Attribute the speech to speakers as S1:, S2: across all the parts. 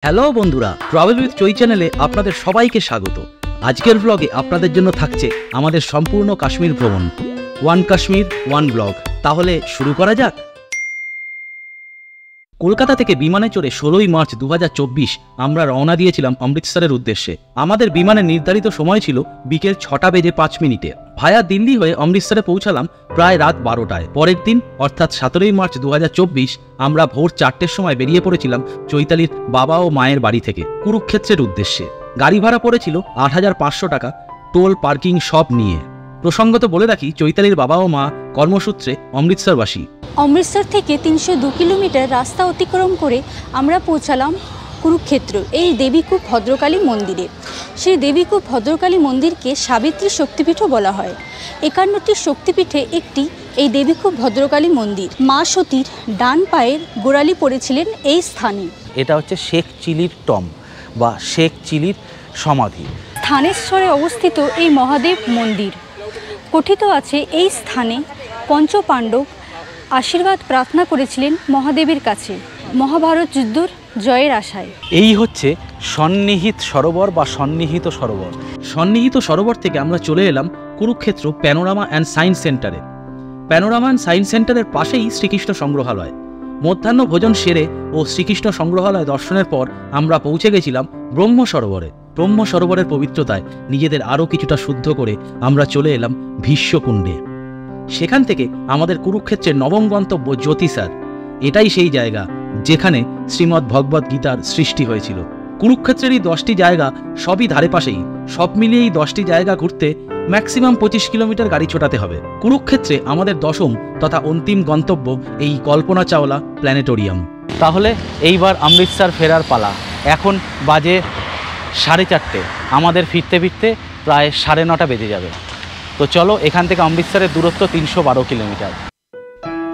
S1: Hello বন্ধুরা, travel with চই চ্যানেলে আপনাদের সবাইকে স্বাগত। আজকের ব্লগে আপনাদের জন্য থাকছে আমাদের সম্পূর্ণ কাশ্মীর ভ্রমণ, ওয়ান কাশ্মীর ওয়ান ব্লগ। তাহলে শুরু করা যাক। কলকাতা থেকে বিমানে চড়ে 16ই মার্চ 2024 আমরা রওনা দিয়েছিলাম অমৃতসরের উদ্দেশ্যে। আমাদের বিমানের নির্ধারিত সময় ছিল বিকেল 6টা বেজে 5 মিনিটে। ভায়া দিল্লি হয়ে অমৃতসরে পৌঁছালাম প্রায় রাত 12টায়। পরের দিন অর্থাৎ 17ই মার্চ 2024 আমরা ভোর 4টের সময় বেরিয়ে পড়েছিলাম চৈতালির বাবা ও মায়ের বাড়ি থেকে কুরুক্ষেত্রের উদ্দেশ্যে। গাড়ি ভাড়া পড়েছিল 8,500 টাকা, টোল পার্কিং সব নিয়ে। প্রসঙ্গত বলে রাখি, চৈতালির বাবা ও মা কর্মসূত্রে অমৃতসরবাসী।
S2: অমৃতসর থেকে 302 কিলোমিটার রাস্তা অতিক্রম করে আমরা পৌঁছালাম কুরুক্ষেত্র, এই দেবীকূপ ভদ্রকালী মন্দিরে। সেই দেবীকূপ ভদ্রকালী মন্দিরকে সাবিত্রী শক্তিপীঠও বলা হয়। 51টি শক্তিপীঠে একটি এই দেবীকূপ ভদ্রকালী মন্দির। মা সতীর ডান পায়ের গোড়ালি পড়েছিলেন এই স্থানে।
S3: এটা হচ্ছে শেখ চিলির টম বা শেখ চিলির সমাধি।
S2: স্থানেশ্বরে অবস্থিত এই মহাদেব মন্দির। কথিত আছে এই স্থানে পঞ্চপাণ্ডব আশীর্বাদ প্রার্থনা করেছিলেন মহাদেবের কাছে মহাভারত যুদ্ধর জয়ের আশায়।
S3: এই হচ্ছে সন্নিহিত সরোবর বা সন্নিহিত সরোবর।
S1: সন্নিহিত সরোবর থেকে আমরা চলে এলাম কুরুক্ষেত্র প্যানোরামা অ্যান্ড সায়েন্স সেন্টারে। প্যানোরামা অ্যান্ড সায়েন্স সেন্টারের পাশেই শ্রীকৃষ্ণ সংগ্রহালয়। মধ্যাহ্ন ভোজন সেরে ও শ্রীকৃষ্ণ সংগ্রহালয় দর্শনের পর আমরা পৌঁছে গেছিলাম ব্রহ্ম সরোবরে। ব্রহ্ম সরোবরের পবিত্রতায় নিজেদের আরও কিছুটা শুদ্ধ করে আমরা চলে এলাম ভীষ্মকুণ্ডে। সেখান থেকে আমাদের কুরুক্ষেত্রের নবম গন্তব্য জ্যোতিসার। এটাই সেই জায়গা যেখানে শ্রীমদ্ ভগবদ্ গীতার সৃষ্টি হয়েছিল। কুরুক্ষেত্রের এই 10টি জায়গা সবই ধারে পাশেই। সব মিলিয়ে এই 10টি জায়গা ঘুরতে ম্যাক্সিমাম 25 কিলোমিটার গাড়ি ছোটাতে হবে। কুরুক্ষেত্রে আমাদের দশম তথা অন্তিম গন্তব্য এই কল্পনা চাওলা প্ল্যানেটোরিয়াম।
S3: তাহলে এইবার অমৃতসর ফেরার পালা। এখন বাজে 4:30। আমাদের ফিরতে ফিরতে প্রায় 9:30 বেজে যাবে। তো চলো, এখান থেকে অমৃতসরের দূরত্ব 312 কিলোমিটার।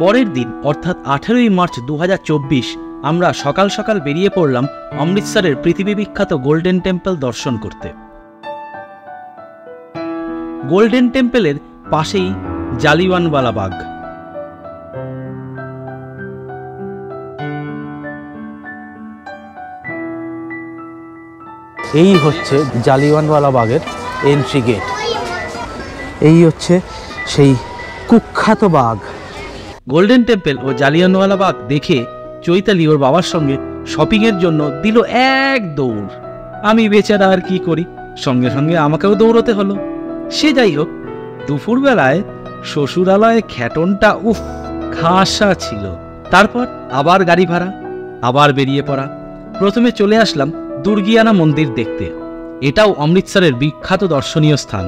S1: পরের দিন অর্থাৎ 18ই মার্চ 2024 আমরা সকাল সকাল বেরিয়ে পড়লাম অমৃতসরের পৃথিবী বিখ্যাত গোল্ডেন টেম্পল দর্শন করতে। গোল্ডেন টেম্পলের পাশেই জালিয়ানওয়ালা বাগ।
S3: এই হচ্ছে জালিয়ানওয়ালা বাগের এন্ট্রি গেট। এই হচ্ছে সেই কুখ্যাত বাগ।
S1: গোল্ডেন টেম্পল ও জালিয়ানওয়ালা বাগ দেখে চৈতালি ওর বাবার সঙ্গে শপিংয়ের জন্য দিল এক দৌড়। আমি বেচারা আর কি করি, সঙ্গে সঙ্গে আমাকেও দৌড়তে হলো। সে যাই হোক, দুপুরবেলায় শ্বশুরালয়ে খ্যাটনটা খাসা ছিল। তারপর আবার গাড়ি ভাড়া, আবার বেরিয়ে পড়া। প্রথমে চলে আসলাম দুর্গিয়ানা মন্দির দেখতে। এটাও অমৃতসরের বিখ্যাত দর্শনীয় স্থান।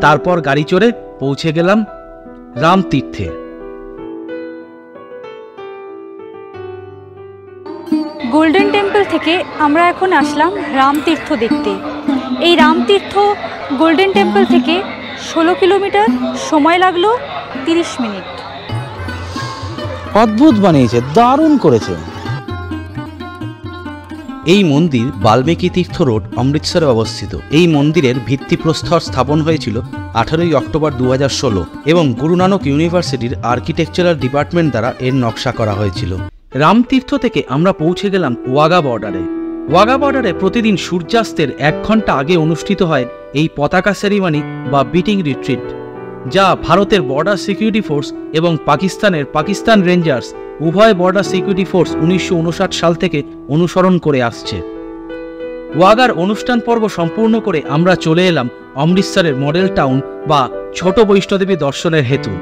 S1: তারপর গাড়ি চড়ে পৌঁছে গেলাম রামতীর্থে।
S2: গোল্ডেন টেম্পল থেকে আমরা এখন আসলাম রামতীর্থ দেখতে। এই রামতীর্থ গোল্ডেন টেম্পল থেকে 16 কিলোমিটার, সময় লাগলো 30 মিনিট।
S3: অদ্ভুত বানিয়েছে, দারুণ করেছে।
S1: এই মন্দির বাল্মীকি তীর্থ রোড, অমৃতসরে অবস্থিত। এই মন্দিরের ভিত্তিপ্রস্তর স্থাপন হয়েছিল 18ই অক্টোবর 2016 এবং গুরু নানক ইউনিভার্সিটির আর্কিটেকচারাল ডিপার্টমেন্ট দ্বারা এর নকশা করা হয়েছিল। রামতীর্থ থেকে আমরা পৌঁছে গেলাম ওয়াঘা বর্ডারে। ওয়াঘা বর্ডারে প্রতিদিন সূর্যাস্তের 1 ঘন্টা আগে অনুষ্ঠিত হয় এই পতাকা সেরিমনি বা বিটিং রিট্রিট, যা ভারতের বর্ডার সিকিউরিটি ফোর্স এবং পাকিস্তানের পাকিস্তান রেঞ্জার্স উভয় বর্ডার সিকিউরিটি ফোর্স 1959 সাল থেকে অনুসরণ করে আসছে। ওয়াঘার অনুষ্ঠান পর্ব সম্পূর্ণ করে আমরা চলে এলাম অমৃতসরের মডেল টাউন বা ছোট বৈষ্ণোদেবী দর্শনের হেতু।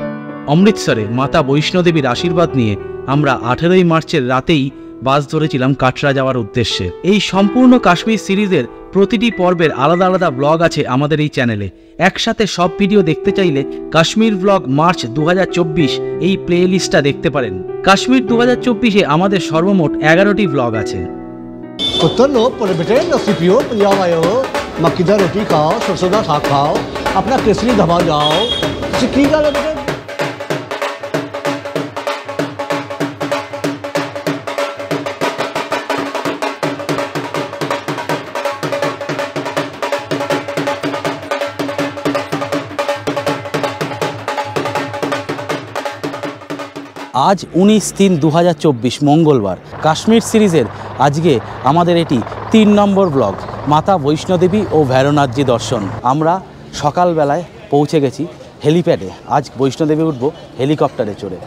S1: অমৃতসরে মাতা বৈষ্ণোদেবীর আশীর্বাদ নিয়ে আমরা 18ই মার্চের রাতেই বাস ধরেছিলাম কাটরা যাওয়ার উদ্দেশ্যে। এই সম্পূর্ণ কাশ্মীর সিরিজের প্রতিটি পর্বের আলাদা আলাদা ব্লগ আছে আমাদের এই চ্যানেলে। একসাথে সব ভিডিও দেখতে চাইলে কাশ্মীর ব্লগ মার্চ 2024 এই প্লে লিস্টটা দেখতে পারেন। কাশ্মীর 2024-এ আমাদের সর্বমোট 11টি ব্লগ আছে।
S4: मक्की दा रोटी खाओ, सरसों दा साग खाओ, अपना केसरी दबा जाओ। की गल है बेटे?
S3: আজ 19/3/2024 মঙ্গলবার। কাশ্মীর সিরিজের আজকে আমাদের এটি 3 নম্বর ব্লগ, মাতা বৈষ্ণোদেবী ও ভৈরবনাথজি দর্শন। আমরা সকালবেলায় পৌঁছে গেছি হেলিপ্যাডে। আজ বৈষ্ণোদেবী উঠবো হেলিকপ্টারে চড়ে।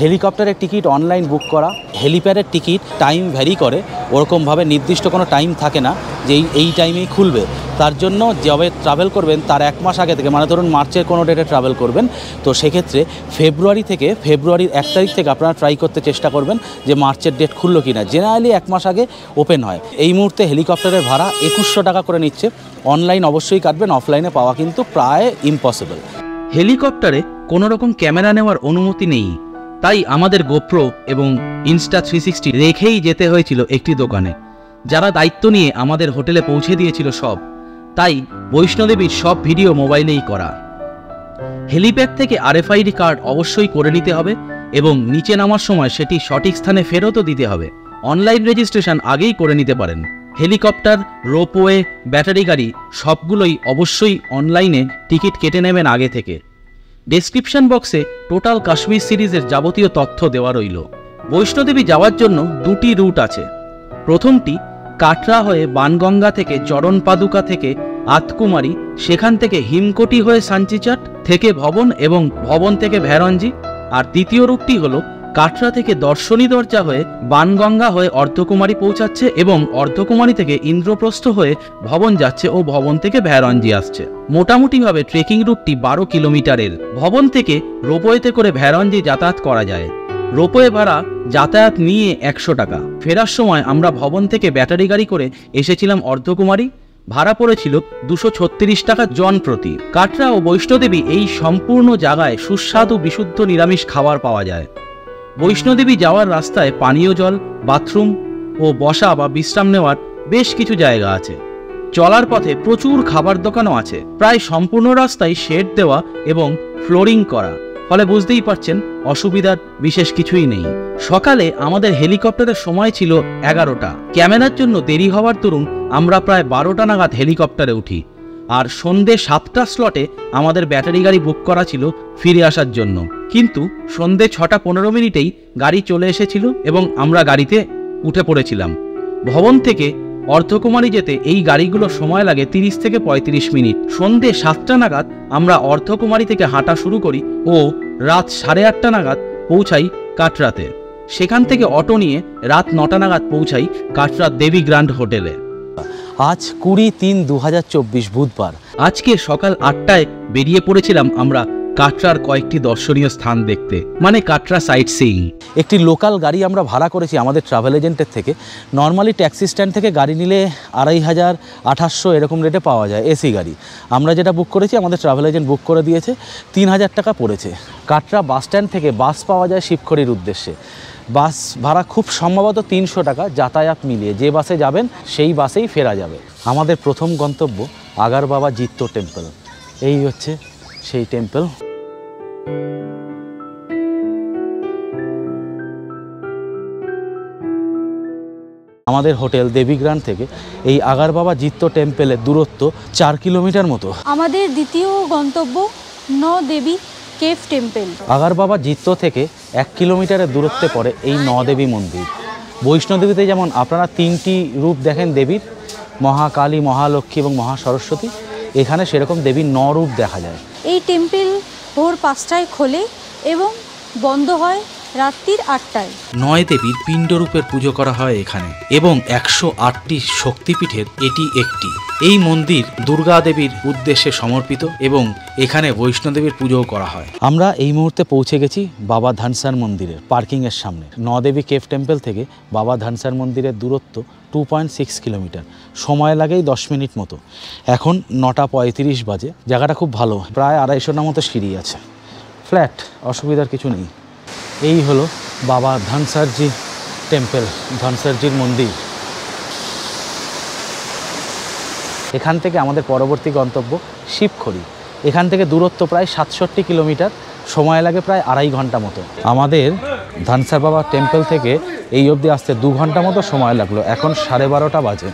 S3: হেলিকপ্টারের টিকিট অনলাইন বুক করা। হেলিপ্যাডের টিকিট টাইম ভ্যারি করে, ওরকমভাবে নির্দিষ্ট কোনো টাইম থাকে না যে এই টাইমেই খুলবে। তার জন্য যবে ট্রাভেল করবেন তার 1 মাস আগে থেকে, মানে ধরুন মার্চের কোনো ডেটে ট্রাভেল করবেন, তো সেক্ষেত্রে ফেব্রুয়ারির 1 তারিখ থেকে আপনারা ট্রাই করতে চেষ্টা করবেন যে মার্চের ডেট খুললো কি না। জেনারেলি 1 মাস আগে ওপেন হয়। এই মুহূর্তে হেলিকপ্টারের ভাড়া 2100 টাকা করে নিচ্ছে। অনলাইন অবশ্যই কাটবেন, অফলাইনে পাওয়া কিন্তু প্রায় ইম্পসিবল।
S1: হেলিকপ্টারে কোনো রকম ক্যামেরা নেওয়ার অনুমতি নেই, তাই আমাদের গোপ্রো এবং ইনস্টা360 রেখেই যেতে হয়েছিল একটি দোকানে, যারা দায়িত্ব নিয়ে আমাদের হোটেলে পৌঁছে দিয়েছিল সব। তাই বৈষ্ণোদেবীর সব ভিডিও মোবাইলেই করা। হেলিপ্যাড থেকে RFID কার্ড অবশ্যই করে নিতে হবে এবং নিচে নামার সময় সেটি সঠিক স্থানে ফেরতও দিতে হবে। অনলাইন রেজিস্ট্রেশন আগেই করে নিতে পারেন। হেলিকপ্টার, রোপওয়ে, ব্যাটারি গাড়ি সবগুলোই অবশ্যই অনলাইনে টিকিট কেটে নেবেন আগে থেকে। ডেসক্রিপশন বক্সে টোটাল কাশ্মীর সিরিজের যাবতীয় তথ্য দেওয়া রইল। বৈষ্ণোদেবী যাওয়ার জন্য 2টি রুট আছে। প্রথমটি কাটরা হয়ে বানগঙ্গা থেকে চরণ পাদুকা থেকে আতকুমারী, সেখান থেকে হিমকোটি হয়ে সাঞ্চিচাট থেকে ভবন এবং ভবন থেকে ভৈরঞ্জি। আর দ্বিতীয় রুটটি হলো কাটরা থেকে দর্শনী দরজা হয়ে বানগঙ্গা হয়ে অর্ধকুমারী পৌঁছাচ্ছে এবং অর্ধকুমারী থেকে ইন্দ্রপ্রস্থ হয়ে ভবন যাচ্ছে ও ভবন থেকে ভৈরঞ্জি আসছে। মোটামুটিভাবে ট্রেকিং রুটটি 12 কিলোমিটারের। ভবন থেকে রোপওয়েতে করে ভৈরঞ্জি যাতায়াত করা যায়। রোপওয়ে ভাড়া যাতায়াত নিয়ে 100 টাকা। ফেরার সময় আমরা ভবন থেকে ব্যাটারি গাড়ি করে এসেছিলাম অর্ধকুমারী। ভাড়া পড়েছিল 236 টাকা জন প্রতি। কাটরা ও বৈষ্ণোদেবী এই সম্পূর্ণ জায়গায় সুস্বাদু বিশুদ্ধ নিরামিষ খাবার পাওয়া যায়। বৈষ্ণোদেবী যাওয়ার রাস্তায় পানীয় জল, বাথরুম ও বসা বা বিশ্রাম নেওয়ার বেশ কিছু জায়গা আছে। চলার পথে প্রচুর খাবার দোকানও আছে। প্রায় সম্পূর্ণ রাস্তায় শেড দেওয়া এবং ফ্লোরিং করা, ফলে বুঝতেই পারছেন অসুবিধার বিশেষ কিছুই নেই। সকালে আমাদের হেলিকপ্টারের সময় ছিল 11টা। ক্যামেরার জন্য দেরি হওয়ার দরুন আমরা প্রায় 12টা নাগাদ হেলিকপ্টারে উঠি। আর সন্ধে 7টা স্লটে আমাদের ব্যাটারি গাড়ি বুক করা ছিল ফিরে আসার জন্য, কিন্তু সন্ধে 6:15 মিনিটেই গাড়ি চলে এসেছিল এবং আমরা গাড়িতে উঠে পড়েছিলাম। ভবন থেকে অর্ধকুমারী যেতে এই গাড়িগুলো সময় লাগে 30 থেকে 35 মিনিট। সন্ধে 7টা নাগাদ আমরা অর্ধকুমারী থেকে হাঁটা শুরু করি ও রাত 8:30 নাগাদ পৌঁছাই কাটরাতে। সেখান থেকে অটো নিয়ে রাত 9টা নাগাদ পৌঁছাই কাটরা দেবী গ্র্যান্ড হোটেলে।
S3: আজ 20/3/2024 বুধবার।
S1: আজকে সকাল 8টায় বেরিয়ে পড়েছিলাম আমরা কাটরার কয়েকটি দর্শনীয় স্থান দেখতে, মানে কাটরা সাইট সিইং।
S3: একটি লোকাল গাড়ি আমরা ভাড়া করেছি আমাদের ট্রাভেল এজেন্টের থেকে। নর্মালি ট্যাক্সি স্ট্যান্ড থেকে গাড়ি নিলে 2500, 2800 এরকম রেটে পাওয়া যায় এসি গাড়ি। আমরা যেটা বুক করেছি আমাদের ট্রাভেল এজেন্ট বুক করে দিয়েছে, 3000 টাকা পড়েছে। কাটরা বাস স্ট্যান্ড থেকে বাস পাওয়া যায় শিবখড়ির উদ্দেশ্যে। বাস ভাড়া খুব সম্ভবত 300 টাকা যাতায়াত মিলিয়ে। যে বাসে যাবেন সেই বাসেই ফেরা যাবে। আমাদের প্রথম গন্তব্য আগার বাবা জিত্তো টেম্পল। এই হচ্ছে সেই টেম্পল। আমাদের হোটেল দেবীগ্রান্ড থেকে এই আগার বাবা জিত্তো টেম্পলের দূরত্ব 4 কিলোমিটার মতো।
S2: আমাদের দ্বিতীয় গন্তব্য নদেবী কেভ টেম্পল।
S3: আগার বাবা জিত্তো থেকে 1 কিলোমিটারের দূরত্বে পড়ে এই নদেবী মন্দির। বৈষ্ণোদেবীতে যেমন আপনারা 3টি রূপ দেখেন দেবীর, মহাকালী, মহালক্ষ্মী এবং মহাসরস্বতী, এখানে সেরকম দেবীর 9 রূপ দেখা যায়।
S2: এই টেম্পল ভোর 5টায় খোলে এবং বন্ধ হয় রাত্রির 8টায়।
S1: 9 দেবীর পিণ্ডরূপের পুজো করা হয় এখানে এবং 108টি শক্তিপীঠের এটি একটি। এই মন্দির দুর্গা দেবীর উদ্দেশ্যে সমর্পিত এবং এখানে বৈষ্ণোদেবীর পুজোও করা হয়।
S3: আমরা এই মুহূর্তে পৌঁছে গেছি বাবা ধানসার মন্দিরের পার্কিংয়ের সামনে। নদেবী কেভ টেম্পল থেকে বাবা ধানসার মন্দিরের দূরত্ব 2.6 কিলোমিটার। সময় লাগেই 10 মিনিট মতো। এখন 9:35 বাজে। জায়গাটা খুব ভালো, প্রায় 250 মতো সিঁড়ি আছে। ফ্ল্যাট, অসুবিধার কিছু নেই। এই হলো বাবা ধানসারজি টেম্পল, ধানসারজির মন্দির। এখান থেকে আমাদের পরবর্তী গন্তব্য শিবখড়ি। এখান থেকে দূরত্ব প্রায় 67 কিলোমিটার। সময় লাগে প্রায় 2.5 ঘন্টা মতো। আমাদের ধানসার বাবা টেম্পল থেকে এই অবধি আসতে 2 ঘন্টা মতো সময় লাগলো। এখন 12:30 বাজে।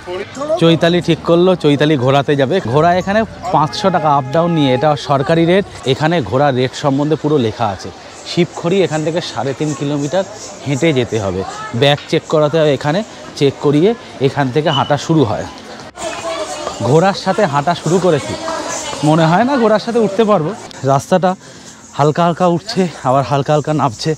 S3: চৈতালি ঠিক করলো চৈতালি ঘোরাতে যাবে। ঘোড়া এখানে 500 টাকা আপ ডাউন নিয়ে, এটা সরকারি রেট। এখানে ঘোড়ার রেট সম্বন্ধে পুরো লেখা আছে। শিবখড়ি এখান থেকে 3.5 কিলোমিটার হেঁটে যেতে হবে। ব্যাগ চেক করাতে হবে এখানে, চেক করিয়ে এখান থেকে হাঁটা শুরু হয়। ঘোড়ার সাথে হাঁটা শুরু করেছি, মনে হয় না ঘোড়ার সাথে উঠতে পারবো। রাস্তাটা হালকা হালকা উঠছে, আবার হালকা হালকা নামছে।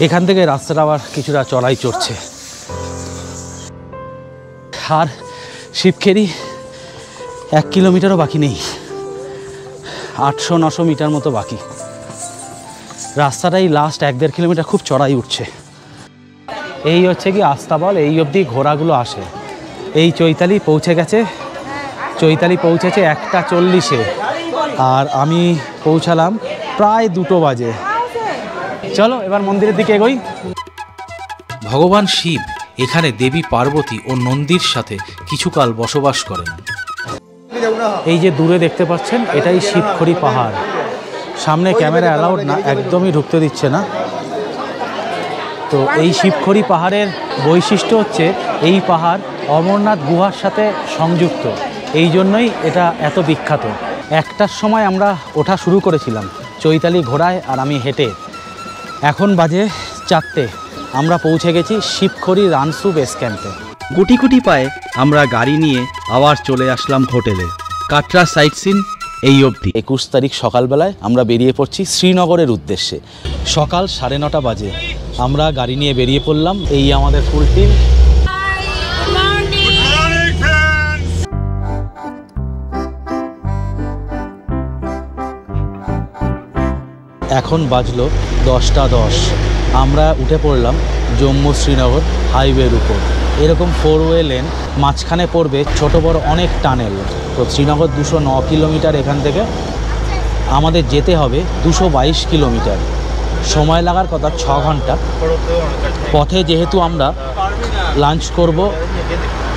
S3: এখান থেকে রাস্তাটা আবার কিছুটা চড়াই চড়ছে। আর শিবখেরি 1 কিলোমিটারও বাকি নেই, 800-900 মিটার মতো বাকি। রাস্তাটাই লাস্ট 1-1.5 কিলোমিটার খুব চড়াই উঠছে। এই হচ্ছে কি আস্তাবল, এই অবধি ঘোড়াগুলো আসে। এই চৈতালি পৌঁছে গেছে, চৈতালি পৌঁছেছে 1:40-এ, আর আমি পৌঁছালাম প্রায় 2 বাজে। চলো এবার মন্দিরের দিকে এগোই।
S1: ভগবান শিব এখানে দেবী পার্বতী ও নন্দীর সাথে কিছুকাল বসবাস করেন।
S3: এই যে দূরে দেখতে পাচ্ছেন, এটাই শিবখড়ি পাহাড়। সামনে ক্যামেরা অ্যালাউড না, একদমই ঢুকতে দিচ্ছে না। তো এই শিবখড়ি পাহাড়ের বৈশিষ্ট্য হচ্ছে এই পাহাড় অমরনাথ গুহার সাথে সংযুক্ত, এই জন্যই এটা এত বিখ্যাত। 1টার সময় আমরা ওঠা শুরু করেছিলাম চৈতালি ঘোড়ায়, আর আমি হেঁটে। এখন বাজে 4টে। আমরা পৌঁছে গেছি শিবখড়ি রানসু বেস ক্যাম্পে।
S1: গুটি গুটি পায়ে আমরা গাড়ি নিয়ে আবার চলে আসলাম হোটেলে। কাটরা সাইট সিন এই অবধি।
S3: 21 তারিখ সকালবেলায় আমরা বেরিয়ে পড়ছি শ্রীনগরের উদ্দেশ্যে। সকাল 9:30 বাজে আমরা গাড়ি নিয়ে বেরিয়ে পড়লাম। এই আমাদের ফুল টিম। এখন বাজলো 10:10। আমরা উঠে পড়লাম জম্মু শ্রীনগর হাইওয়ের উপর। এরকম 4-ওয়ে লেন, মাঝখানে পড়বে ছোট বড় অনেক টানেল। তো শ্রীনগর 209 কিলোমিটার, এখান থেকে আমাদের যেতে হবে 222 কিলোমিটার। সময় লাগার কথা 6 ঘন্টা। পথে যেহেতু আমরা লাঞ্চ করব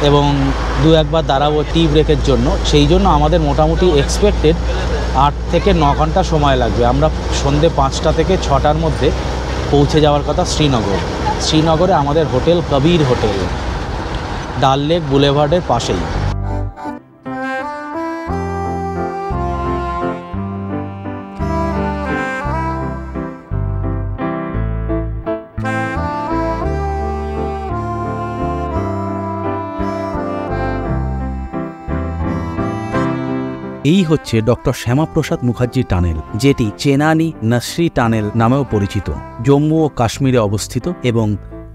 S3: এবং 2-1বার দাঁড়াবো টি ব্রেকের জন্য, সেই জন্য আমাদের মোটামুটি এক্সপেক্টেড 8 থেকে 9 ঘন্টা সময় লাগবে। আমরা সন্ধ্যে 5টা থেকে 6টার মধ্যে পৌঁছে যাওয়ার কথা শ্রীনগর। শ্রীনগরে আমাদের হোটেল কবির হোটেল, ডাল লেক বুলেভার্ডের পাশেই।
S1: এই হচ্ছে ডক্টর শ্যামাপ্রসাদ মুখার্জি টানেল, যেটি চেনানি নসরি টানেল নামেও পরিচিত। জম্মু ও কাশ্মীরে অবস্থিত এবং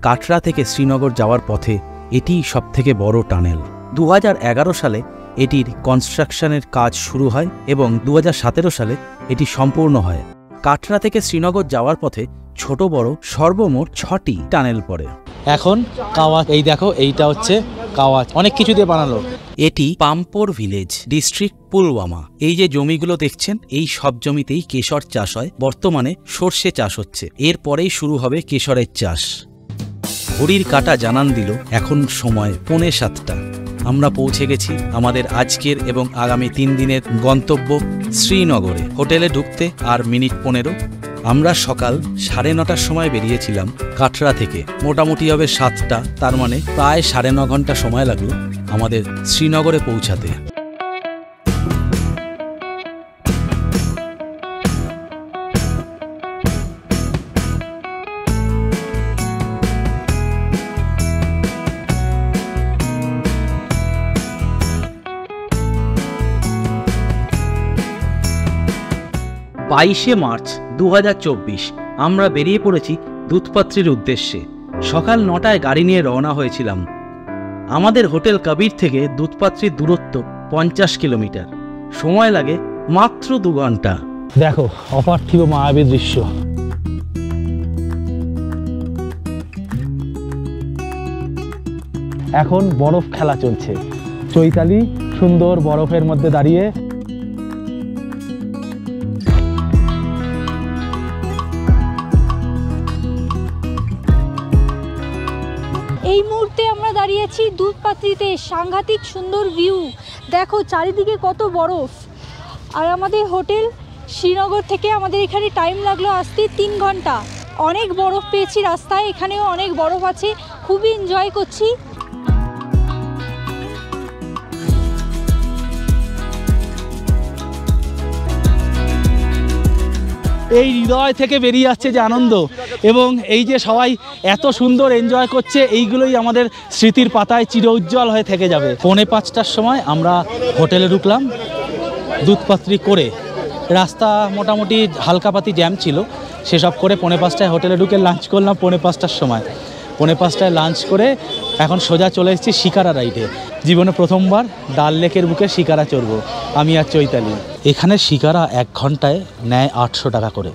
S1: কাটরা থেকে শ্রীনগর যাওয়ার পথে এটিই সবথেকে বড় টানেল। 2011 সালে এটির কনস্ট্রাকশনের কাজ শুরু হয় এবং 2017 সালে এটি সম্পূর্ণ হয়। কাটরা থেকে শ্রীনগর যাওয়ার পথে ছোট বড় সর্বমোট 6টি টানেল পড়ে।
S3: এখন কাওয়াচ, এই দেখো এইটা হচ্ছে কাওয়াচ, অনেক কিছু দিয়ে বানালো।
S1: এটি পাম্পোর ভিলেজ, ডিস্ট্রিক্ট পুলওয়ামা। এই যে জমিগুলো দেখছেন, এই সব জমিতেই কেশর চাষ হয়। বর্তমানে সর্ষে চাষ হচ্ছে, এরপরেই শুরু হবে কেশরের চাষ। ঘড়ির কাঁটা জানান দিল এখন সময় 6:45। আমরা পৌঁছে গেছি আমাদের আজকের এবং আগামী 3 দিনের গন্তব্য শ্রীনগরে। হোটেলে ঢুকতে আর মিনিট 15। আমরা সকাল 9:30টার সময় বেরিয়েছিলাম কাটরা থেকে। মোটামুটি হবে 7টা, তার মানে প্রায় 9.5 ঘন্টা সময় লাগলো আমাদের শ্রীনগরে পৌঁছাতে। মার্চ 2024 আমরা বেরিয়ে পড়েছি দুধপাত্রির উদ্দেশ্যে। সকাল 9টায় গাড়ি নিয়ে রওনা হয়েছিলাম। আমাদের হোটেল কবির থেকে দুধপাত্রির দূরত্ব 50 কিলোমিটার। সময় লাগে মাত্র 2 ঘন্টা।
S3: দেখো অপার্থিব মায়াবী দৃশ্য। এখন বরফ খেলা চলছে। চৈতালি সুন্দর বরফের মধ্যে দাঁড়িয়ে।
S2: এই মুহূর্তে আমরা দাঁড়িয়েছি দুধপাত্রিতে। সাংঘাতিক সুন্দর ভিউ, দেখো চারিদিকে কত বরফ। আর আমাদের হোটেল শ্রীনগর থেকে আমাদের এখানে টাইম লাগলো আসতে 3 ঘন্টা। অনেক বরফ পেয়েছি রাস্তায়, এখানেও অনেক বরফ আছে, খুবই এনজয় করছি।
S3: এই হৃদয় থেকে বেরিয়ে আসছে যে আনন্দ, এবং এই যে সবাই এত সুন্দর এনজয় করছে, এইগুলোই আমাদের স্মৃতির পাতায় চির উজ্জ্বল হয়ে থেকে যাবে। 4:45টার সময় আমরা হোটেলে ঢুকলাম দুধপাত্রি করে। রাস্তা মোটামুটি হালকাপাতি জ্যাম ছিল, সেসব করে 4:45টায় হোটেলে ঢুকে লাঞ্চ করলাম 4:45টার সময়। 4:45টায় লাঞ্চ করে এখন সোজা চলে এসেছি শিকারা রাইডে। জীবনে প্রথমবার ডাল লেকের বুকে শিকারা চড়বো আমি আর চৈতালি। এখানে শিকারা 1 ঘন্টায় নেয় 800 টাকা করে।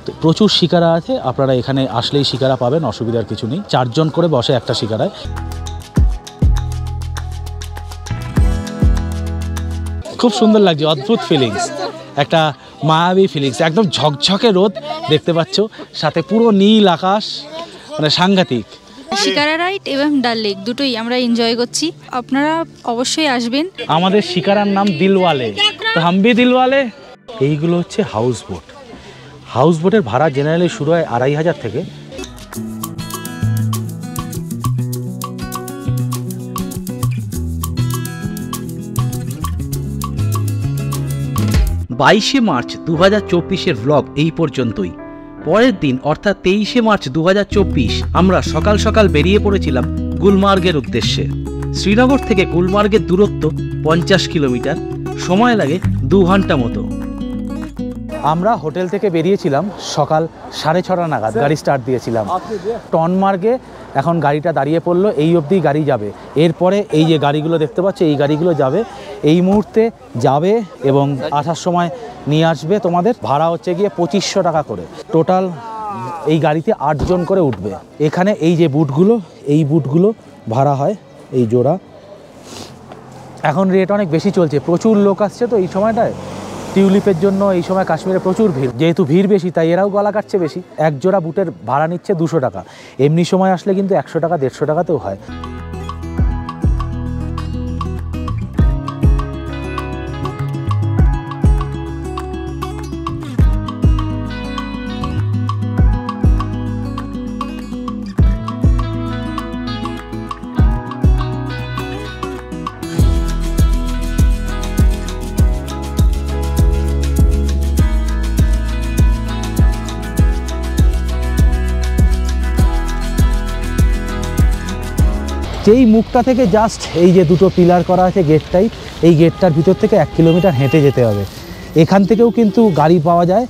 S3: তো প্রচুর শিকারা আছে, আপনারা এখানে আসলেই শিকারা পাবেন, অসুবিধার কিছু নেই। 4 জন করে বসে একটা শিকারায়। খুব সুন্দর লাগছে, অদ্ভুত ফিলিংস, একটা মায়াবী ফিলিংস। একদম ঝকঝকে রোদ দেখতে পাচ্ছ, সাথে পুরো নীল আকাশ, মানে সাংঘাতিক।
S2: শিকারা রাইড এবং ডাল লেক দুটোই আমরা এনজয় করছি, আপনারা অবশ্যই আসবেন।
S3: আমাদের শিকারার নাম দিলওয়ালে, তো হামবি দিলওয়ালে। এইগুলো হচ্ছে হাউস বোট। হাউস বোটের ভাড়া জেনারেলি শুরু হয় 2500 থেকে।
S1: মার্চ 2024-এর ব্লগ এই পর্যন্তই। পরের দিন অর্থাৎ 23শে মার্চ 2024 আমরা সকাল সকাল বেরিয়ে পড়েছিলাম গুলমার্গের উদ্দেশ্যে। শ্রীনগর থেকে গুলমার্গের দূরত্ব 50 কিলোমিটার, সময় লাগে 2 ঘন্টা মতো।
S3: আমরা হোটেল থেকে বেরিয়েছিলাম সকাল 6:30 নাগাদ, গাড়ি স্টার্ট দিয়েছিলাম। টনমার্গে এখন গাড়িটা দাঁড়িয়ে পড়লো, এই অবধি গাড়ি যাবে। এরপরে এই যে গাড়িগুলো দেখতে পাচ্ছ, এই গাড়িগুলো যাবে, এই মুহূর্তে যাবে এবং আসার সময় নিয়ে আসবে। তোমাদের ভাড়া হচ্ছে গিয়ে 2500 টাকা করে। টোটাল এই গাড়িতে 8 জন করে উঠবে। এখানে এই যে বুটগুলো, এই বুটগুলো ভাড়া হয় এই জোড়া। এখন রেট অনেক বেশি চলছে, প্রচুর লোক আসছে তো এই সময়টায়। টিউলিপের জন্য এই সময় কাশ্মীরে প্রচুর ভিড়, যেহেতু ভিড় বেশি তাই এরাও গলা কাটছে বেশি। 1 জোড়া বুটের ভাড়া নিচ্ছে 200 টাকা। এমনি সময় আসলে কিন্তু 100 টাকা 150 টাকাতেও হয়। যেই মুখটা থেকে জাস্ট এই যে দুটো পিলার করা আছে গেটটাই, এই গেটটার ভিতর থেকে 1 কিলোমিটার হেঁটে যেতে হবে। এখান থেকেও কিন্তু গাড়ি পাওয়া যায়,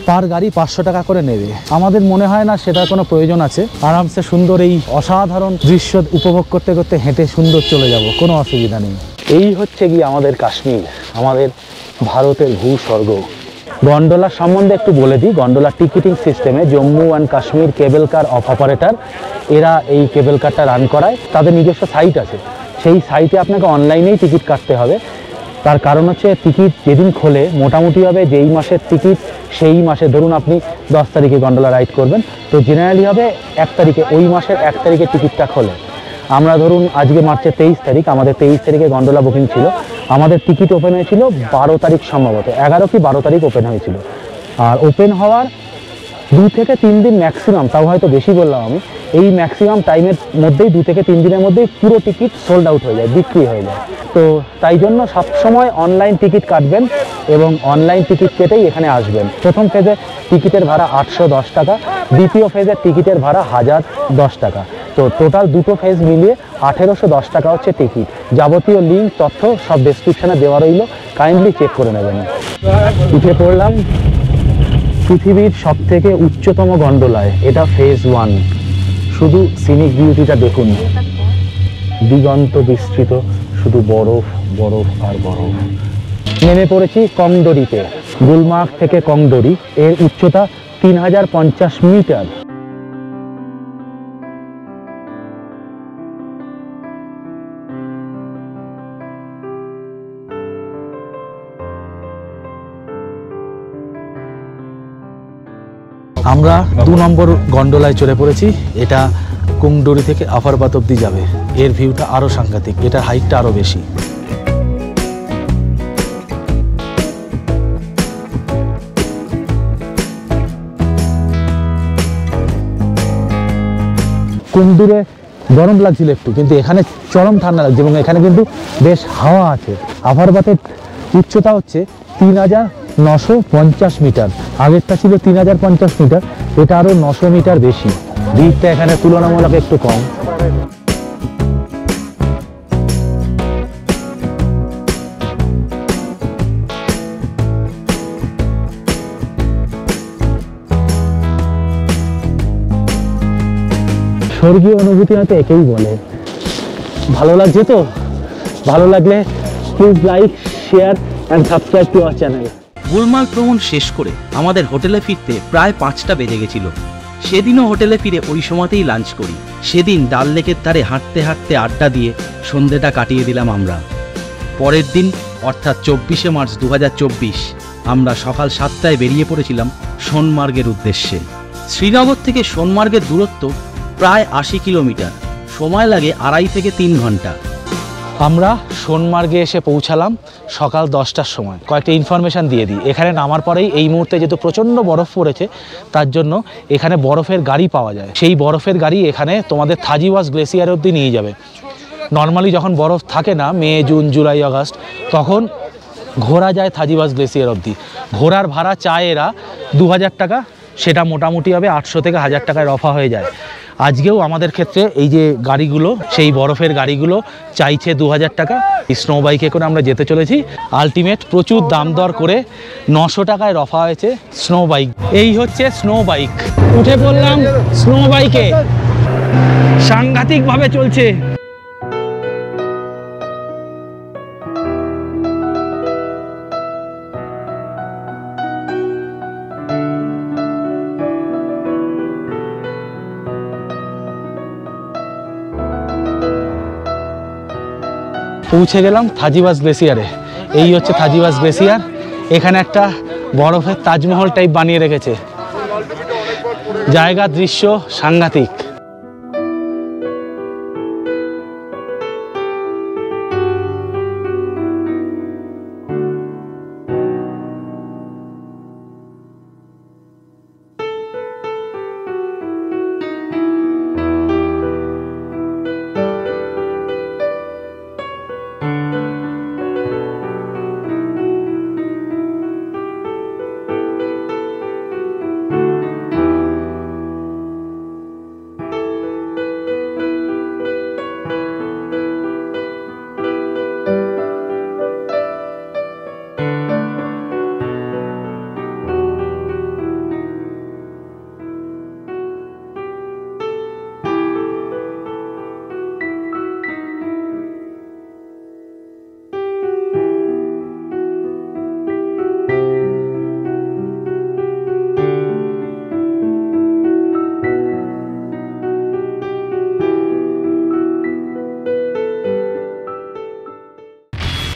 S3: পার গাড়ি 500 টাকা করে নেবে। আমাদের মনে হয় না সেটার কোনো প্রয়োজন আছে, আরামসে সুন্দর এই অসাধারণ দৃশ্য উপভোগ করতে করতে হেঁটে সুন্দর চলে যাব, কোনো অসুবিধা নেই। এই হচ্ছে গিয়ে আমাদের কাশ্মীর, আমাদের ভারতের ভূস্বর্গ। গন্ডোলার সম্বন্ধে একটু বলে দিই। গন্ডোলার টিকিটিং সিস্টেমে Jammu and Kashmir cable car operator, এরা এই কেবল কারটা রান করায়। তাদের নিজস্ব সাইট আছে, সেই সাইটে আপনাকে অনলাইনেই টিকিট কাটতে হবে। তার কারণ হচ্ছে টিকিট যেদিন খোলে মোটামুটি হবে যেই মাসের টিকিট সেই মাসে, ধরুন আপনি 10 তারিখে গন্ডোলা রাইড করবেন, তো জেনারেলি হবে 1 তারিখে, ওই মাসের 1 তারিখে টিকিটটা খোলে। আমরা ধরুন আজকে মার্চের 23 তারিখ, আমাদের 23 তারিখে গন্ডোলা বুকিং ছিল। আমাদের টিকিট ওপেন হয়েছিল 12 তারিখ, সম্ভবত 11 কি 12 তারিখ ওপেন হয়েছিল। আর ওপেন হওয়ার 2 থেকে 3 দিন ম্যাক্সিমাম, তাও হয়তো বেশি বললাম আমি, এই ম্যাক্সিমাম টাইমের মধ্যেই 2 থেকে 3 দিনের মধ্যেই পুরো টিকিট সোল্ড আউট হয়ে যায়, বিক্রি হয়ে যায়। তো তাই জন্য সবসময় অনলাইন টিকিট কাটবেন এবং অনলাইন টিকিট কেটেই এখানে আসবেন। প্রথম ফেজে টিকিটের ভাড়া 810 টাকা, দ্বিতীয় ফেজের টিকিটের ভাড়া 1010 টাকা। তো টোটাল দুটো ফেজ মিলিয়ে 1810 টাকা হচ্ছে টিকিট। যাবতীয় লিঙ্ক তথ্য সব ডেসক্রিপশানে দেওয়া রইল, কাইন্ডলি চেক করে নেবেন। উঠে পড়লাম পৃথিবীর সবথেকে উচ্চতম গন্ডোলায়, এটা ফেজ 1। শুধু সিনিক বিউটিটা দেখুন, দিগন্ত বিস্তৃত, শুধু বরফ বরফ আর বরফ। নেমে পড়েছি কংডোরিতে। গুলমার্গ থেকে কংডোরি, এর উচ্চতা 3050 মিটার। আমরা 2 নম্বর গন্ডোলায় চড়ে পড়েছি। এটা কুংডোরি থেকে আফারবাত অব্দি যাবে। এর ভিউটা আরও সাংঘাতিক, এটার হাইটটা আরও বেশি। কুংডুরে গরম লাগছিল একটু, কিন্তু এখানে চরম ঠান্ডা লাগছে এবং এখানে কিন্তু বেশ হাওয়া আছে। আফারবাতের উচ্চতা হচ্ছে 950 মিটার, আগেরটা ছিল 3050 মিটার, এটা আরও 900 মিটার বেশি। ভিড়টা এখানে তুলনামূলক একটু কম। স্বর্গীয় অনুভূতি হয়তো একেই বলে। ভালো লাগছে তো? ভালো লাগলে please like, share and subscribe to our channel.
S1: গোলমাল ভ্রমণ শেষ করে আমাদের হোটেলে ফিরতে প্রায় 5টা বেজে গেছিল। সেদিনও হোটেলে ফিরে ওই সময়তেই লাঞ্চ করি। সেদিন ডাল লেকের ধারে হাঁটতে হাঁটতে আড্ডা দিয়ে সন্ধ্যেটা কাটিয়ে দিলাম আমরা। পরের দিন অর্থাৎ 24শে মার্চ 2024 আমরা সকাল 7টায় বেরিয়ে পড়েছিলাম সোনমার্গের উদ্দেশ্যে। শ্রীনগর থেকে সোনমার্গের দূরত্ব প্রায় 80 কিলোমিটার, সময় লাগে 2.5 থেকে 3 ঘন্টা।
S3: আমরা সোনমার্গে এসে পৌঁছালাম সকাল 10টার সময়। কয়েকটা ইনফরমেশান দিয়ে দিই। এখানে নামার পরেই এই মুহূর্তে যেহেতু প্রচণ্ড বরফ পড়েছে, তার জন্য এখানে বরফের গাড়ি পাওয়া যায়। সেই বরফের গাড়ি এখানে তোমাদের থাজিওয়াস গ্লেসিয়ার অবধি নিয়ে যাবে। নর্মালি যখন বরফ থাকে না, মে, জুন, জুলাই, আগস্ট, তখন ঘোরা যায় থাজিওয়াস গ্লেসিয়ার অবধি। ঘোরার ভাড়া চায় এরা 2000 টাকা, সেটা মোটামুটি হবে 800 থেকে 1000 টাকায় রফা হয়ে যায়। আজকেও আমাদের ক্ষেত্রে এই যে গাড়িগুলো, সেই বরফের গাড়িগুলো চাইছে 2000 টাকা। স্নো বাইকে করে আমরা যেতে চলেছি। আলটিমেট প্রচুর দাম দর করে 900 টাকায় রফা হয়েছে স্নো বাইক। এই হচ্ছে স্নো বাইক। উঠে পড়লাম স্নো বাইকে, সাংঘাতিকভাবে চলছে। পৌঁছে গেলাম থাজিওয়াস গ্লেসিয়ারে। এই হচ্ছে থাজিওয়াস গ্লেসিয়ার। এখানে একটা বরফের তাজমহল টাইপ বানিয়ে রেখেছে। জায়গা, দৃশ্য সাংঘাতিক।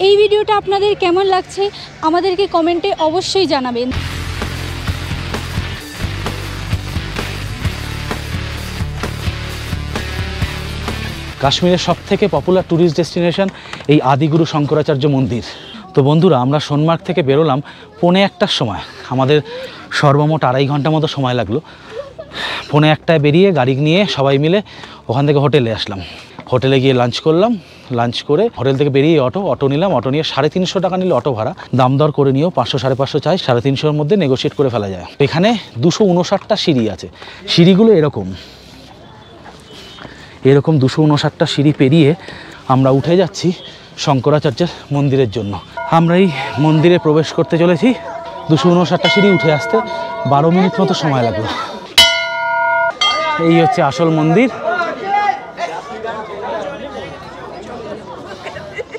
S2: এই ভিডিওটা আপনাদের কেমন লাগছে আমাদেরকে কমেন্টে অবশ্যই জানাবেন।
S3: কাশ্মীরের সবথেকে পপুলার ট্যুরিস্ট ডেস্টিনেশন এই আদিগুরু শঙ্করাচার্য মন্দির। তো বন্ধুরা, আমরা সোনমার্গ থেকে বেরোলাম 1:45টার সময়। আমাদের সর্বমোট 2.5 ঘন্টা মতো সময় লাগলো। 1:45টায় বেরিয়ে গাড়ি নিয়ে সবাই মিলে ওখান থেকে হোটেলে আসলাম। হোটেলে গিয়ে লাঞ্চ করলাম। লাঞ্চ করে হোটেল থেকে বেরিয়ে অটো নিলাম। অটো নিয়ে 350 টাকা নিল অটো ভাড়া। দাম দর করে নিয়েও 500-550 চাই, 350-এর মধ্যে নেগোশিয়েট করে ফেলা যায়। এখানে 259টা সিঁড়ি আছে। সিঁড়িগুলো এরকম 259টা সিঁড়ি পেরিয়ে আমরা উঠে যাচ্ছি শঙ্করাচার্যের মন্দিরের জন্য। আমরা এই মন্দিরে প্রবেশ করতে চলেছি। 259টা সিঁড়ি উঠে আসতে 12 মিনিট মতো সময় লাগলো। এই হচ্ছে আসল মন্দির।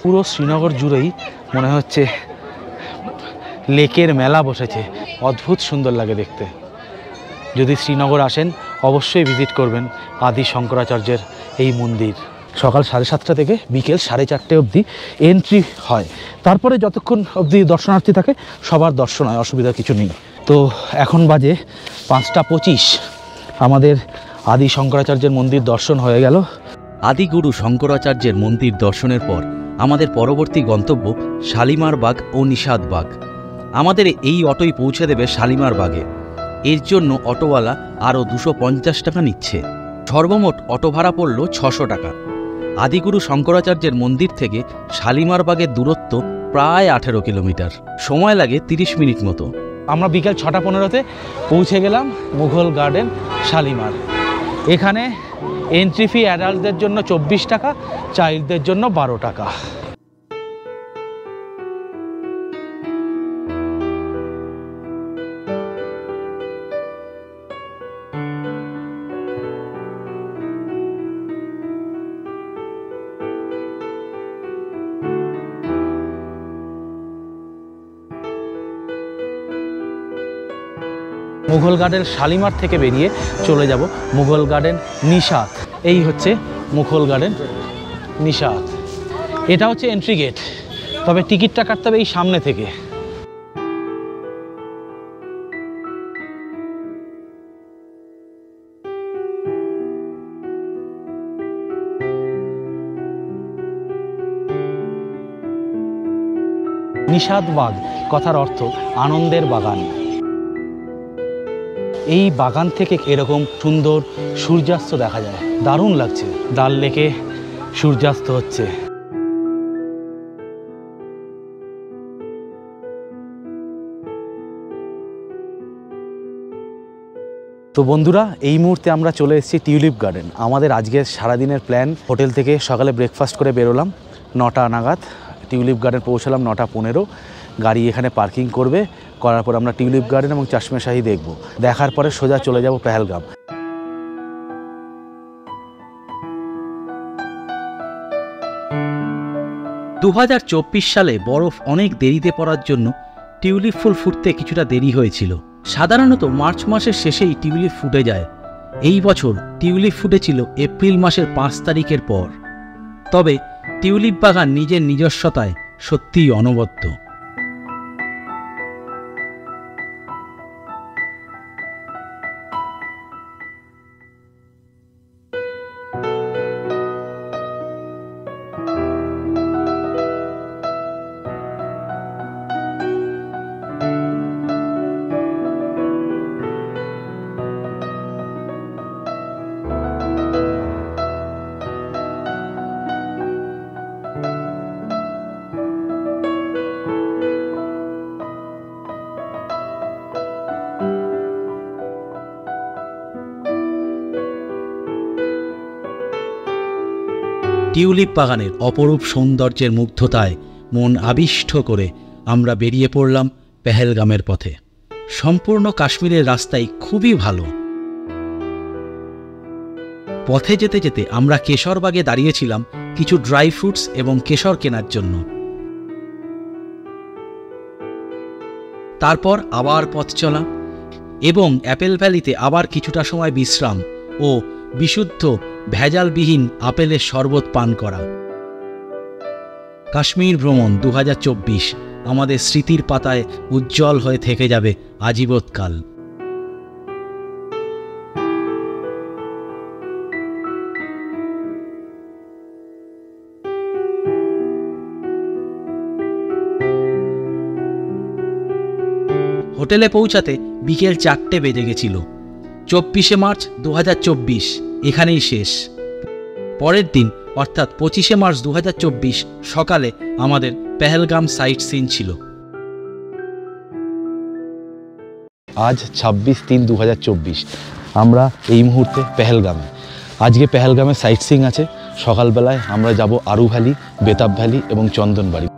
S3: পুরো শ্রীনগর জুড়েই মনে হচ্ছে লেকের মেলা বসেছে। অদ্ভুত সুন্দর লাগে দেখতে। যদি শ্রীনগর আসেন অবশ্যই ভিজিট করবেন আদি শঙ্করাচার্যের এই মন্দির। সকাল 7:30 থেকে বিকেল 4:30 অবধি এন্ট্রি হয়। তারপরে যতক্ষণ অবধি দর্শনার্থী থাকে সবার দর্শন হয়, অসুবিধা কিছু নেই। তো এখন বাজে 5:25। আমাদের আদি শঙ্করাচার্যের মন্দির দর্শন হয়ে গেল।
S1: আদিগুরু শঙ্করাচার্যের মন্দির দর্শনের পর আমাদের পরবর্তী গন্তব্য শালিমার বাগ ও নিষাদ বাগ। আমাদের এই অটোই পৌঁছে দেবে শালিমার বাগে। এর জন্য অটোওয়ালা আরও 250 টাকা নিচ্ছে। সর্বমোট অটো ভাড়া পড়ল 600 টাকা। আদিগুরু শঙ্করাচার্যের মন্দির থেকে শালিমার বাগের দূরত্ব প্রায় 18 কিলোমিটার, সময় লাগে 30 মিনিট মতো।
S3: আমরা বিকেল 6:15-তে পৌঁছে গেলাম মুঘল গার্ডেন শালিমার। এখানে এন্ট্রি ফি অ্যাডাল্টদের জন্য 24 টাকা, চাইল্ডদের জন্য 12 টাকা। মুঘল গার্ডেন শালিমার থেকে বেরিয়ে চলে যাব মুঘল গার্ডেন নিশাত। এই হচ্ছে মুঘল গার্ডেন নিশাত। এটা হচ্ছে এন্ট্রি গেট, তবে টিকিটটা কাটতে হবে এই সামনে থেকে। নিশাত বাগ কথার অর্থ আনন্দের বাগান। এই বাগান থেকে এরকম সুন্দর সূর্যাস্ত দেখা যায়, দারুণ লাগছে। ডাল লেকে সূর্যাস্ত হচ্ছে। তো বন্ধুরা, এই মুহূর্তে আমরা চলে এসেছি টিউলিপ গার্ডেন। আমাদের আজকের সারাদিনের প্ল্যান, হোটেল থেকে সকালে ব্রেকফাস্ট করে বেরোলাম 9টা নাগাদ, টিউলিপ গার্ডেন পৌঁছালাম 9:15। গাড়ি এখানে পার্কিং করবে, করার পর আমরা টিউলিপ গার্ডেন এবং চশমে শাহী দেখব। দেখার পরে সোজা চলে যাব পেহেলগাম।
S1: 2024 সালে বরফ অনেক দেরিতে পড়ার জন্য টিউলিপ ফুল ফুটতে কিছুটা দেরি হয়েছিল। সাধারণত মার্চ মাসের শেষেই টিউলিপ ফুটে যায়। এই বছর টিউলিপ ফুটেছিল এপ্রিল মাসের 5 তারিখের পর। তবে টিউলিপ বাগান নিজের নিজস্বতায় সত্যিই অনবদ্য। টিউলিপ বাগানের অপরূপ সৌন্দর্যের মুগ্ধতায় মন আবিষ্ট করে আমরা বেরিয়ে পড়লাম পেহেলগামের পথে। সম্পূর্ণ কাশ্মীরের রাস্তাই খুবই ভালো। পথে যেতে যেতে আমরা কেশরবাগে দাঁড়িয়েছিলাম কিছু ড্রাই ফ্রুটস এবং কেশর কেনার জন্য। তারপর আবার পথ চলা এবং অ্যাপেল ভ্যালিতে আবার কিছুটা সময় বিশ্রাম ও বিশুদ্ধ ভেজালবিহীন আপেলের শরবত পান করা। কাশ্মীর ভ্রমণ 2024 আমাদের স্মৃতির পাতায় উজ্জ্বল হয়ে থেকে যাবে আজীবৎকাল। হোটেলে পৌঁছাতে বিকেল 4টে বেজে গেছিল। 24শে মার্চ 2024 এখানেই শেষ। পরের দিন অর্থাৎ 25শে মার্চ 2024 সকালে আমাদের পেহেলগাম সাইট সিন ছিল।
S3: আজ 26/3/2024 আমরা এই মুহূর্তে পেহেলগামে। আজকে পেহেলগামে সাইট সিং আছে। সকালবেলায় আমরা যাব আরু ভ্যালি, বেতাব ভ্যালি এবং চন্দনবাড়ি।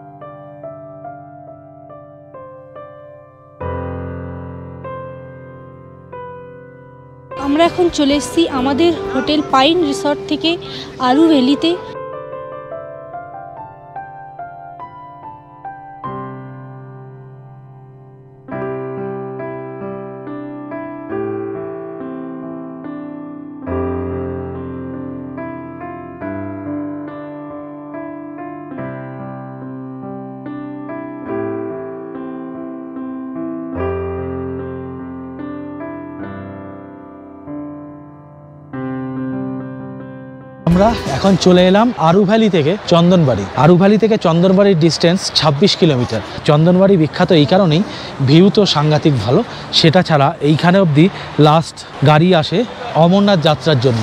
S2: আমরা এখন চলে এসেছি আমাদের হোটেল পাইন রিসর্ট থেকে আরু ভ্যালিতে।
S3: আমরা এখন চলে এলাম আরু ভ্যালি থেকে চন্দনবাড়ি। আরু ভ্যালি থেকে চন্দনবাড়ির ডিস্টেন্স 26 কিলোমিটার। চন্দনবাড়ি বিখ্যাত এই কারণেই, ভিউ তো সাংঘাতিক ভালো। সেটা ছাড়া এইখানে অবধি লাস্ট গাড়ি আসে অমরনাথ যাত্রার জন্য।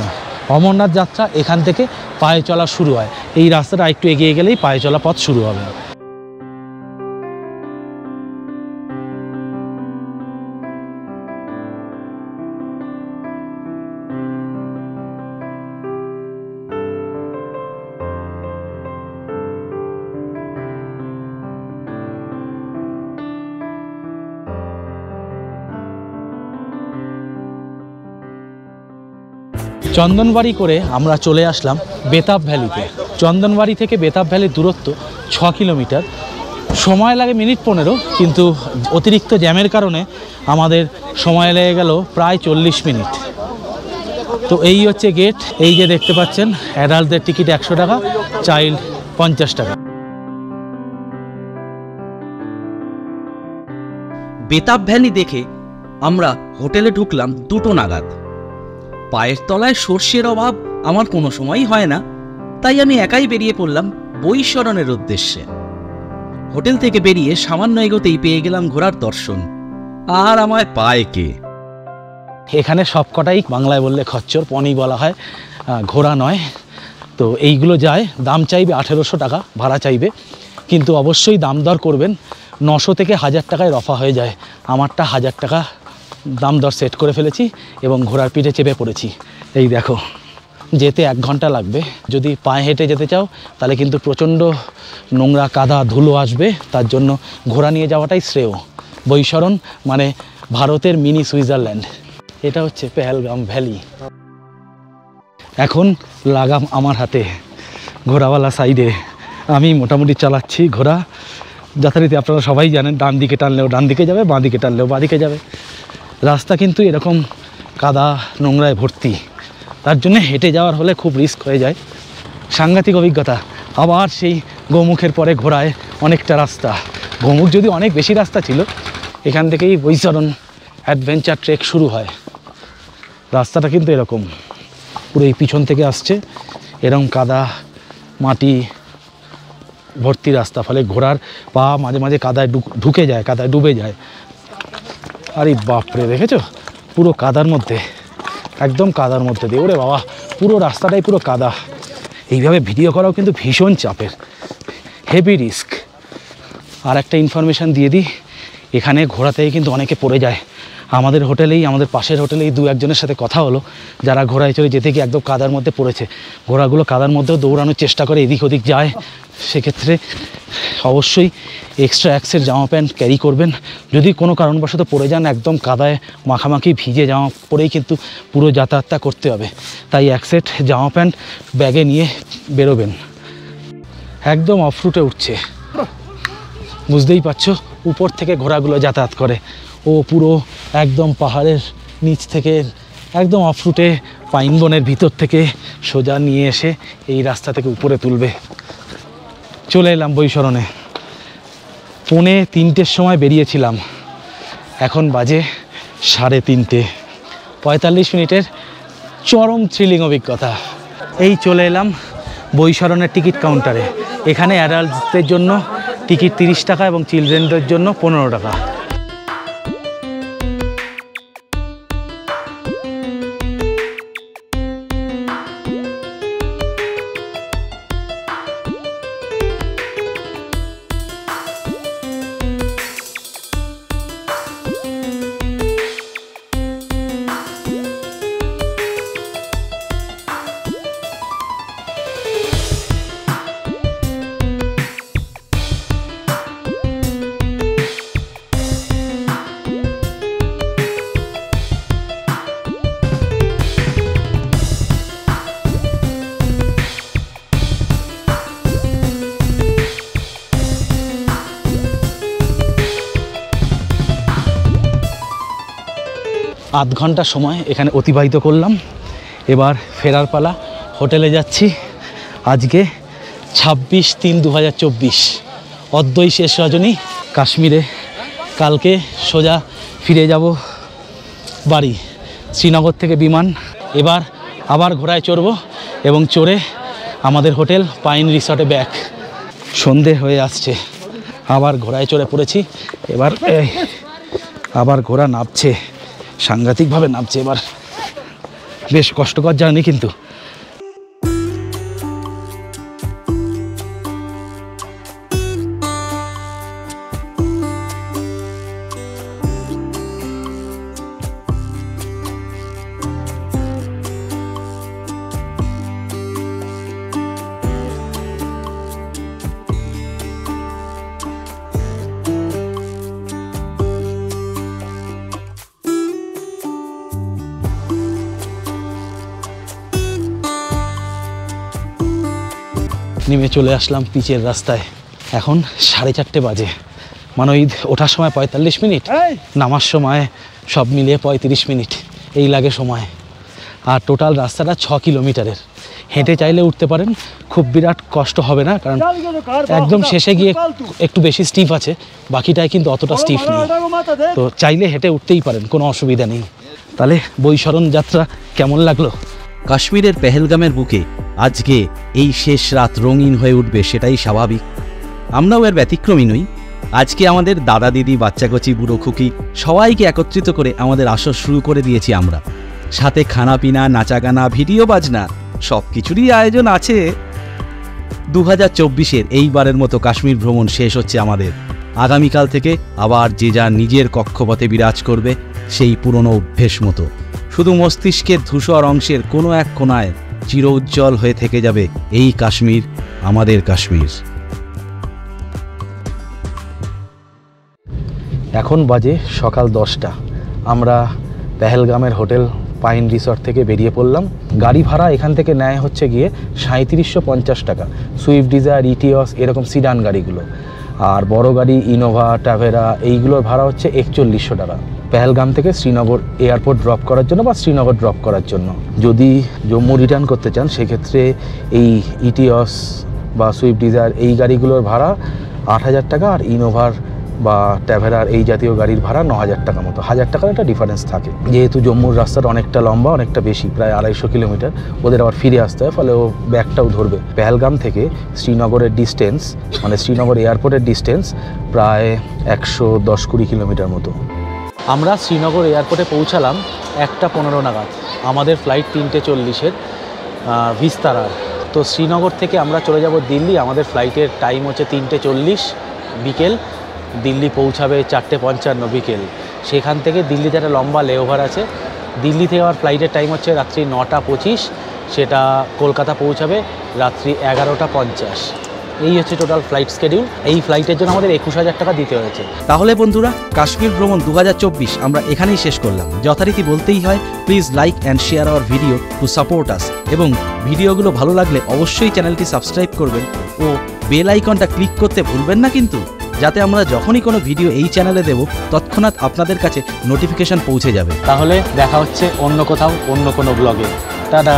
S3: অমরনাথ যাত্রা এখান থেকে পায়ে চলা শুরু হয়। এই রাস্তাটা একটু এগিয়ে গেলেই পায়ে চলা পথ শুরু হবে। চন্দনবাড়ি করে আমরা চলে আসলাম বেতাব ভ্যালিতে। চন্দনবাড়ি থেকে বেতাব ভ্যালির দূরত্ব 6 কিলোমিটার, সময় লাগে মিনিট 15, কিন্তু অতিরিক্ত জ্যামের কারণে আমাদের সময় লেগে গেল প্রায় 40 মিনিট। তো এই হচ্ছে গেট, এই যে দেখতে পাচ্ছেন, অ্যাডাল্টদের টিকিট 100 টাকা, চাইল্ড 50 টাকা।
S1: বেতাব ভ্যালি দেখে আমরা হোটেলে ঢুকলাম 2টো নাগাদ। পায়ের তলায় সর্ষের অভাব আমার কোনো সময়ই হয় না, তাই আমি একাই বেরিয়ে পড়লাম বৈশরণের উদ্দেশ্যে। হোটেল থেকে বেরিয়ে সামান্য এগোতেই পেয়ে গেলাম ঘোড়ার দর্শন, আর আমায় পায় কে।
S3: এখানে সবকটাই বাংলায় বললে খচ্চর, পনি বলা হয়, ঘোড়া নয়। তো এইগুলো যায়, দাম চাইবে 1800 টাকা ভাড়া চাইবে, কিন্তু অবশ্যই দাম দর করবেন। 900 থেকে 1000 টাকায় রফা হয়ে যায়। আমারটা 1000 টাকা দাম দর সেট করে ফেলেছি এবং ঘোড়ার পিঠে চেপে পড়েছি। এই দেখো, যেতে 1 ঘন্টা লাগবে। যদি পায়ে হেঁটে যেতে চাও তাহলে কিন্তু প্রচণ্ড নোংরা কাদা ধুলো আসবে, তার জন্য ঘোড়া নিয়ে যাওয়াটাই শ্রেয়। বৈশরণ মানে ভারতের মিনি সুইজারল্যান্ড। এটা হচ্ছে পেহেলগাম ভ্যালি। এখন লাগাম আমার হাতে, ঘোড়াওয়ালা সাইডে। আমি মোটামুটি চালাচ্ছি ঘোড়া যথারীতি। আপনারা সবাই জানেন, ডান দিকে টানলেও ডান দিকে যাবে, বাঁ দিকে টানলেও বাঁ দিকে যাবে। রাস্তা কিন্তু এরকম কাদা নোংরায় ভর্তি, তার জন্য হেঁটে যাওয়ার হলে খুব রিস্ক হয়ে যায়। সাংঘাতিক অভিজ্ঞতা। আবার সেই গোমুখের পরে ঘোড়ায় অনেকটা রাস্তা। গোমুখ যদি অনেক বেশি রাস্তা ছিল, এখান থেকেই বৈশরণ অ্যাডভেঞ্চার ট্রেক শুরু হয়। রাস্তাটা কিন্তু এরকম, পুরো এই পিছন থেকে আসছে, এরকম কাদা মাটি ভর্তি রাস্তা, ফলে ঘোড়ার পা মাঝে মাঝে কাদায় ঢুকে যায়, কাদায় ডুবে যায়। আরে বাপরে, দেখেছো পুরো কাদার মধ্যে, একদম কাদার মধ্যে দিয়ে। ওরে বাবা, পুরো রাস্তাটাই পুরো কাদা। এইভাবে ভিডিও করাও কিন্তু ভীষণ চাপের, হেভি রিস্ক। আর একটা ইনফরমেশান দিয়ে দিই, এখানে ঘোড়াতেই কিন্তু অনেকে পড়ে যায়। আমাদের হোটেলেই, আমাদের পাশের হোটেলেই 2-1 জনের সাথে কথা হলো, যারা ঘোড়ায় চড়ে যেতে গিয়ে একদম কাদার মধ্যে পড়েছে। ঘোড়াগুলো কাদার মধ্যেও দৌড়ানোর চেষ্টা করে, এদিক ওদিক যায়। সেক্ষেত্রে অবশ্যই এক্সট্রা অ্যাক্সের জামা প্যান্ট ক্যারি করবেন। যদি কোনো কারণবশত পড়ে যান, একদম কাদায় মাখামাখি ভিজে জামা পরেই কিন্তু পুরো যাতায়াতটা করতে হবে। তাই এক সেট জামা প্যান্ট ব্যাগে নিয়ে বেরোবেন। একদম অফরুটে উঠছে, বুঝতেই পারছো, উপর থেকে ঘোড়াগুলো যাতায়াত করে। ও পুরো একদম পাহাড়ের নিচ থেকে একদম অফরুটে পাইন বনের ভিতর থেকে সোজা নিয়ে এসে এই রাস্তা থেকে উপরে তুলবে। চলে এলাম বৈশরণে। 2:45-র সময় বেরিয়েছিলাম, এখন বাজে 3:30। 45 মিনিটের চরম থ্রিলিং অভিজ্ঞতা। এই চলে এলাম বৈশরণের টিকিট কাউন্টারে। এখানে অ্যাডাল্টসদের জন্য টিকিট 30 টাকা এবং চিলড্রেনদের জন্য 15 টাকা। আধ ঘন্টা সময় এখানে অতিবাহিত করলাম। এবার ফেরার পালা, হোটেলে যাচ্ছি। আজকে 26/3/2024, অদ্যই শেষ রজনী কাশ্মীরে। কালকে সোজা ফিরে যাব বাড়ি। শ্রীনগর থেকে বিমান। এবার আবার ঘোড়ায় চড়ব এবং চড়ে আমাদের হোটেল পাইন রিসর্টে ব্যাক। সন্ধে হয়ে আসছে, আবার ঘোড়ায় চড়ে পড়েছি। এবার আবার ঘোড়া নামছে, সাংঘাতিকভাবে নামছে। এবার বেশ কষ্টকর জার্নি কিন্তু। নেমে চলে আসলাম পিচের রাস্তায়। এখন 4:30 বাজে, মানে ওই ওঠার সময় 45 মিনিট, নামার সময় সব মিলিয়ে 35 মিনিট এই লাগে সময়। আর টোটাল রাস্তাটা 6 কিলোমিটারের। হেঁটে চাইলে উঠতে পারেন, খুব বিরাট কষ্ট হবে না, কারণ একদম শেষে গিয়ে একটু বেশি স্টিফ আছে, বাকিটায় কিন্তু অতটা স্টিফ নেই। তো চাইলে হেঁটে উঠতেই পারেন, কোনো অসুবিধা নেই। তাহলে বৈশরণ যাত্রা কেমন লাগলো?
S1: কাশ্মীরের পেহেলগামের বুকে আজকে এই শেষ রাত রঙিন হয়ে উঠবে, সেটাই স্বাভাবিক। আমরাও এর ব্যতিক্রমী নই। আজকে আমাদের দাদা দিদি, বাচ্চাকচি, বুড়ো খুকি সবাইকে একত্রিত করে আমাদের আসর শুরু করে দিয়েছি আমরা। সাথে খানা পিনা, নাচা গানা, ভিডিও বাজনা সব কিছুরই আয়োজন আছে। 2024-এর এইবারের মতো কাশ্মীর ভ্রমণ শেষ হচ্ছে আমাদের। আগামীকাল থেকে আবার যে যার নিজের কক্ষপথে বিরাজ করবে সেই পুরনো অভ্যেস মতো। শুধু মস্তিষ্কের ধূসর অংশের কোনো এক কোণায় চির উজ্জ্বল হয়ে থেকে যাবে এই কাশ্মীর, আমাদের কাশ্মীর।
S3: এখন বাজে সকাল 10টা। আমরা পেহেলগামের হোটেল পাইন রিসর্ট থেকে বেরিয়ে পড়লাম। গাড়ি ভাড়া এখান থেকে নেয় হচ্ছে গিয়ে 3750 টাকা, সুইফট ডিজায়ার, ইটিওস এরকম সিডান গাড়িগুলো। আর বড় গাড়ি ইনোভা, ট্যাভেরা এইগুলোর ভাড়া হচ্ছে 4100 টাকা পেহেলগাম থেকে শ্রীনগর এয়ারপোর্ট ড্রপ করার জন্য বা শ্রীনগর ড্রপ করার জন্য। যদি জম্মু রিটার্ন করতে চান সেক্ষেত্রে এই ইটিওস বা সুইফট ডিজায়ার এই গাড়িগুলোর ভাড়া 8000 টাকা, আর ইনোভার বা ট্যাভেরার এই জাতীয় গাড়ির ভাড়া 9000 টাকা মতো। 1000 টাকার একটা ডিফারেন্স থাকে, যেহেতু জম্মুর রাস্তাটা অনেকটা লম্বা, অনেকটা বেশি, প্রায় 250 কিলোমিটার। ওদের আবার ফিরে আসতে হয়, ফলে ও ব্যাগটাও ধরবে। পেহেলগাম থেকে শ্রীনগরের ডিস্টেন্স, মানে শ্রীনগর এয়ারপোর্টের ডিস্টেন্স প্রায় 110-20 কিলোমিটার মতো। আমরা শ্রীনগর এয়ারপোর্টে পৌঁছালাম 1:15 নাগাদ। আমাদের ফ্লাইট 3:40-এর ভিস্তারার। তো শ্রীনগর থেকে আমরা চলে যাব দিল্লি। আমাদের ফ্লাইটের টাইম হচ্ছে 3:40 বিকেল। দিল্লি পৌঁছাবে 4:55 বিকেল। সেখান থেকে দিল্লিতে একটা লম্বা লেওভার আছে। দিল্লি থেকে আমার ফ্লাইটের টাইম হচ্ছে রাত্রি 9:25, সেটা কলকাতা পৌঁছাবে রাত্রি 11:50। এই হচ্ছে টোটাল ফ্লাইট শিডিউল। এই ফ্লাইটের জন্য আমাদের 21000 টাকা দিতে হয়েছে।
S1: তাহলে বন্ধুরা, কাশ্মীর ভ্রমণ 2024 আমরা এখানেই শেষ করলাম। যথারীতি বলতেই হয়, please like and share our video to support us. এবং ভিডিওগুলো ভালো লাগলে অবশ্যই চ্যানেলটি সাবস্ক্রাইব করবেন ও বেল আইকনটা ক্লিক করতে ভুলবেন না কিন্তু, যাতে আমরা যখনই কোনো ভিডিও এই চ্যানেলে দেব তৎক্ষণাৎ আপনাদের কাছে নোটিফিকেশন পৌঁছে যাবে।
S3: তাহলে দেখা হচ্ছে অন্য কোথাও, অন্য কোনো ব্লগে। টাটা।